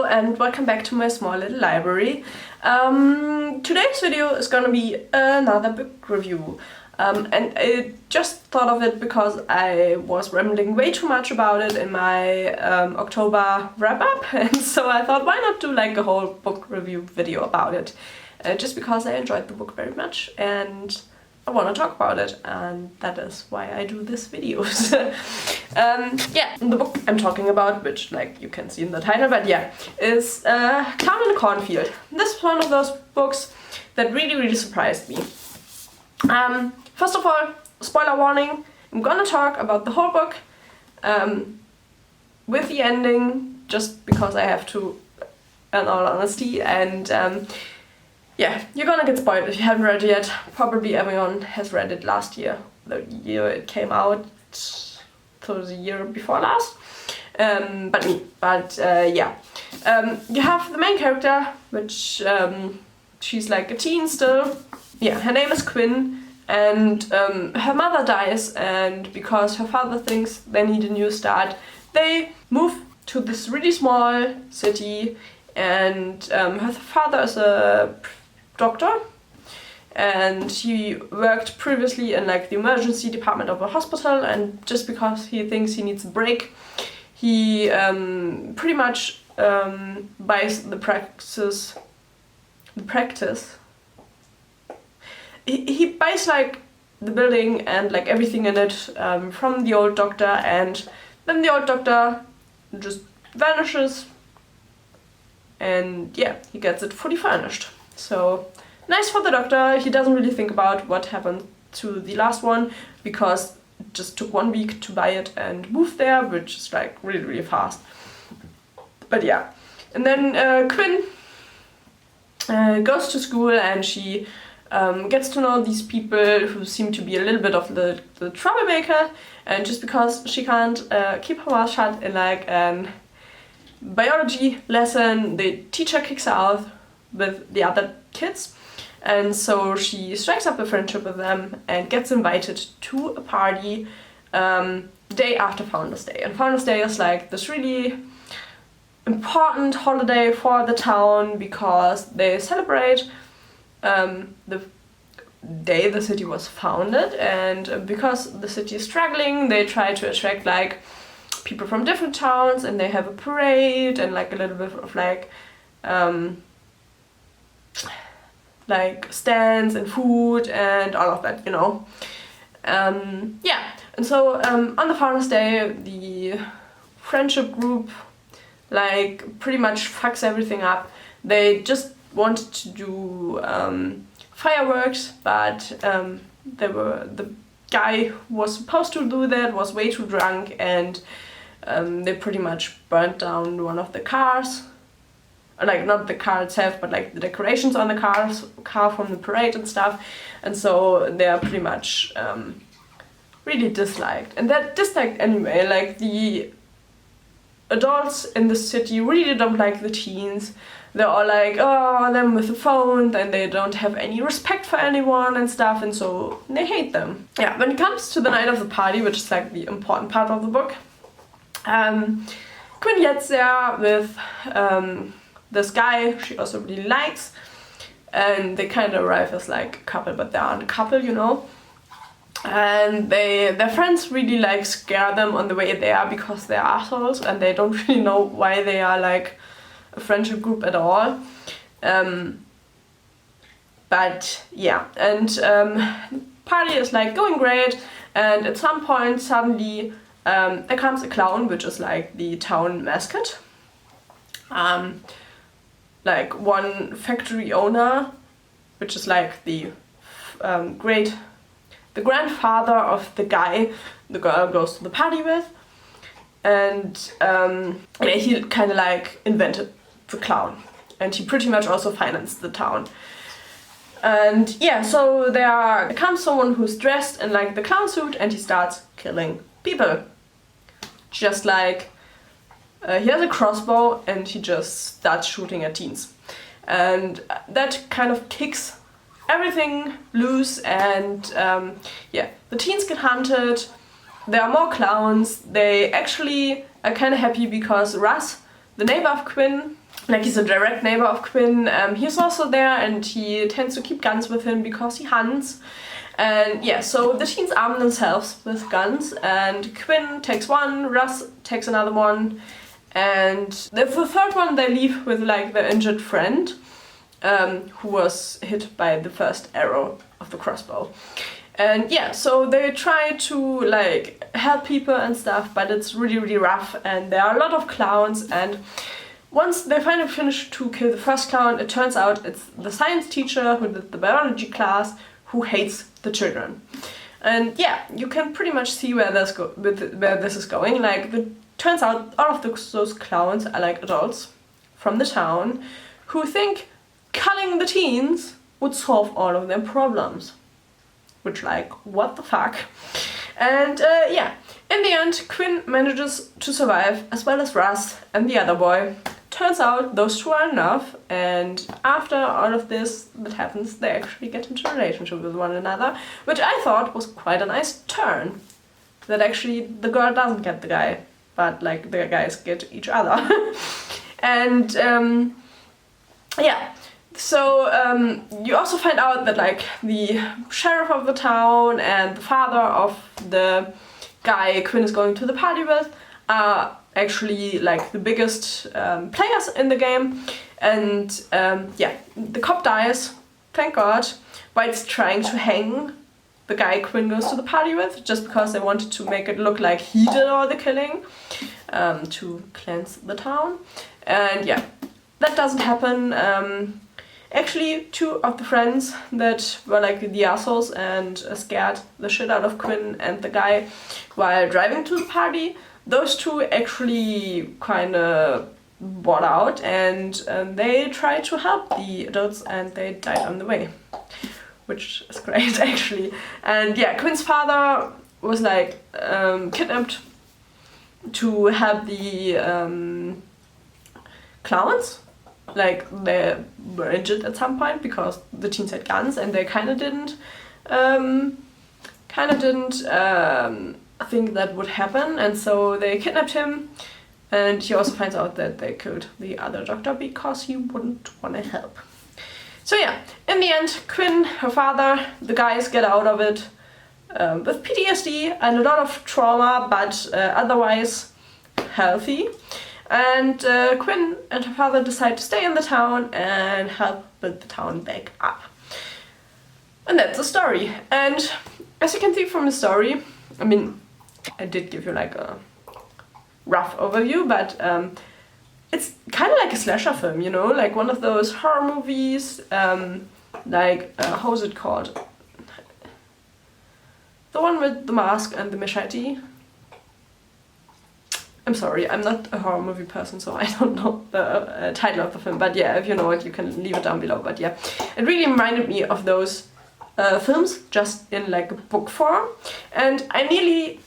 Hello and welcome back to my small little library. Today's video is gonna be another book review. And I just thought of it because I was rambling way too much about it in my October wrap-up, and so I thought, why not do like a whole book review video about it? Just because I enjoyed the book very much and I want to talk about it, and that is why I do this videos. Yeah, the book I'm talking about, which like you can see in the title, but yeah, is Clown in Cornfield. This is one of those books that really surprised me. First of all, spoiler warning, I'm gonna talk about the whole book with the ending, just because I have to, in all honesty, and yeah, you're gonna get spoiled if you haven't read it yet. Probably everyone has read it last year, the year it came out, so the year before last, but me. But yeah, you have the main character, which she's like a teen still. Yeah, her name is Quinn, and her mother dies, and because her father thinks they need a new start, they move to this really small city, and her father is a doctor, and he worked previously in like the emergency department of a hospital, and just because he thinks he needs a break, he pretty much buys the practice. He buys like the building and like everything in it from the old doctor, and then the old doctor just vanishes, and yeah, he gets it fully furnished. So nice for the doctor. He doesn't really think about what happened to the last one, because it just took 1 week to buy it and move there, which is like really fast. But yeah, and then Quinn goes to school, and she gets to know these people who seem to be a little bit of the troublemaker, and just because she can't keep her mouth shut in like an biology lesson, the teacher kicks her out with the other kids, and so she strikes up a friendship with them and gets invited to a party day after Founders Day. And Founders Day is like this really important holiday for the town, because they celebrate the day the city was founded, and because the city is struggling, they try to attract like people from different towns, and they have a parade and like a little bit of like stands and food and all of that, you know. Yeah, and so on the Founders Day, the friendship group like pretty much fucks everything up. They just wanted to do fireworks, but the guy who was supposed to do that was way too drunk, and they pretty much burnt down one of the cars. Like not the car itself, but like the decorations on the car from the parade and stuff. And so they are pretty much really disliked. And they're disliked anyway. Like the adults in the city really don't like the teens. They're all like, oh, them with the phone, and they don't have any respect for anyone and stuff, and so they hate them. Yeah, when it comes to the night of the party, which is like the important part of the book, Quinn gets there with this guy she also really likes, and they kind of arrive as like a couple, but they aren't a couple, you know. And their friends really like scare them on the way there, because they're assholes and they don't really know why they are like a friendship group at all. But yeah, and party is like going great, and at some point suddenly there comes a clown, which is like the town mascot. Like one factory owner, which is like the grandfather of the guy the girl goes to the party with, and yeah, he kind of like invented the clown, and he pretty much also financed the town. And yeah, so there comes someone who's dressed in like the clown suit, and he starts killing people. Just like he has a crossbow, and he just starts shooting at teens, and that kind of kicks everything loose, and yeah, the teens get hunted. There are more clowns. They actually are kind of happy because Russ, the neighbor of Quinn, like he's a direct neighbor of Quinn. He's also there, and he tends to keep guns with him because he hunts. And yeah, so the teens arm themselves with guns, and Quinn takes one, Russ takes another one, and the third one they leave with like their injured friend, who was hit by the first arrow of the crossbow. And yeah, so they try to like help people and stuff, but it's really, really rough, and there are a lot of clowns. And once they finally finish to kill the first clown, it turns out it's the science teacher who did the biology class who hates the children. And yeah, you can pretty much see where this is going. Like, turns out all of those clowns are like adults from the town who think culling the teens would solve all of their problems. Which, like, what the fuck? And yeah, in the end, Quinn manages to survive, as well as Russ and the other boy. Turns out those two are enough, and after all of this that happens, they actually get into a relationship with one another, which I thought was quite a nice turn. That actually the girl doesn't get the guy, but like the guys get each other. And yeah, so you also find out that like the sheriff of the town and the father of the guy Quinn is going to the party with are actually like the biggest players in the game. And yeah, the cop dies, thank God, whilst trying to hang the guy Quinn goes to the party with, just because they wanted to make it look like he did all the killing, to cleanse the town. And yeah, that doesn't happen. Actually, two of the friends that were like the assholes and scared the shit out of Quinn and the guy while driving to the party, those two actually kind of bought out, and they tried to help the adults, and they died on the way, which is great actually. And yeah, Quinn's father was like kidnapped to help the clowns. Like, they were injured at some point because the teens had guns, and they kind of didn't think that would happen, and so they kidnapped him. And he also finds out that they killed the other doctor because he wouldn't want to help. So yeah, in the end, Quinn, her father, the guys get out of it with PTSD and a lot of trauma, but otherwise healthy. And Quinn and her father decide to stay in the town and help build the town back up. And that's the story. And as you can see from the story, I mean, I did give you like a rough overview, but it's kind of like a slasher film, you know, like one of those horror movies, like, how's it called? The one with the mask and the machete. I'm sorry, I'm not a horror movie person, so I don't know the title of the film, but yeah, if you know it, you can leave it down below. But yeah, it really reminded me of those films, just in like a book form, and I nearly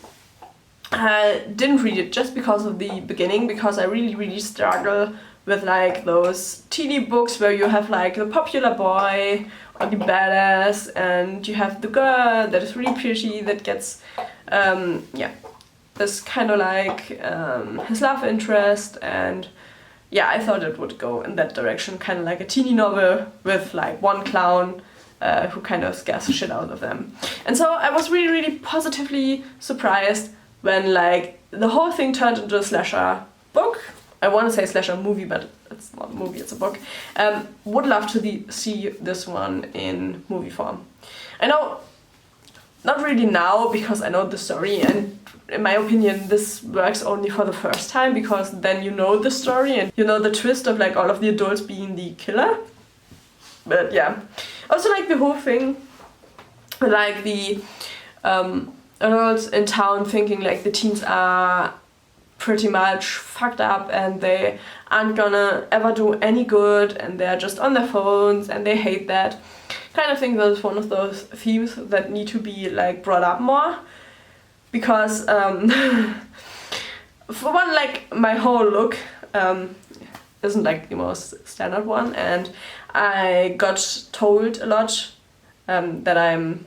didn't read it just because of the beginning, because I really struggle with like those teeny books where you have like the popular boy or the badass, and you have the girl that is really pretty that gets yeah, this kind of like his love interest. And yeah, I thought it would go in that direction, kind of like a teeny novel with like one clown who kind of scares the shit out of them. And so I was really positively surprised when like the whole thing turned into a slasher book. I want to say slasher movie, but it's not a movie, it's a book. Would love to see this one in movie form. I know, not really now, because I know the story, and in my opinion this works only for the first time, because then you know the story and you know the twist of like all of the adults being the killer. But yeah, also like the whole thing, like the adults in town thinking like the teens are pretty much fucked up and they aren't gonna ever do any good, and they're just on their phones and they hate that. Kind of think that is one of those themes that need to be like brought up more, because for one, like my whole look isn't like the most standard one, and I got told a lot that I'm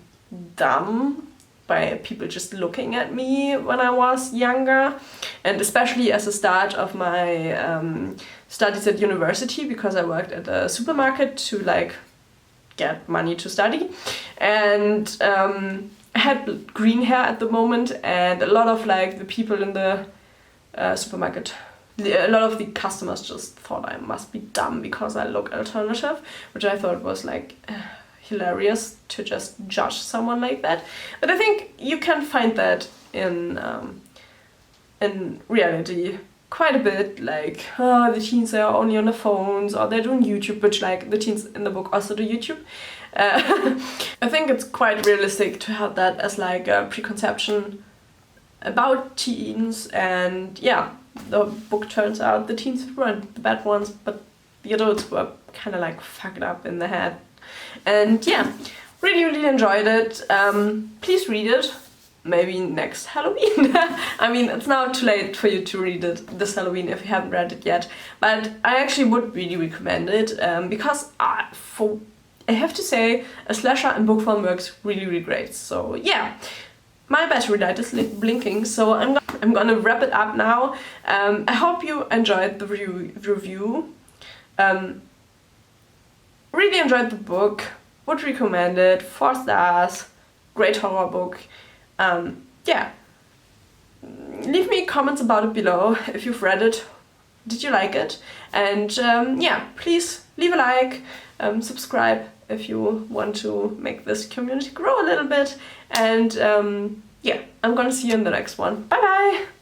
dumb by people just looking at me when I was younger, and especially as a start of my studies at university because I worked at a supermarket to like get money to study, and I had green hair at the moment, and a lot of like the people in the supermarket, a lot of the customers just thought I must be dumb because I look alternative, which I thought was like hilarious to just judge someone like that. But I think you can find that in reality quite a bit, like the teens are only on their phones or they're doing YouTube, which like the teens in the book also do YouTube. I think it's quite realistic to have that as like a preconception about teens, and yeah, the book turns out the teens weren't the bad ones, but the adults were kind of like fucked up in the head. And yeah, really enjoyed it. Please read it. Maybe next Halloween. I mean, it's now too late for you to read it this Halloween if you haven't read it yet. But I actually would really recommend it because I have to say, a slasher in book form works really great. So yeah, my battery light is blinking, so I'm gonna wrap it up now. I hope you enjoyed the review. Really enjoyed the book. Would recommend it. 4 stars. Great horror book. Yeah, leave me comments about it below if you've read it. Did you like it? And yeah, please leave a like, subscribe if you want to make this community grow a little bit. And yeah, I'm gonna see you in the next one. Bye bye!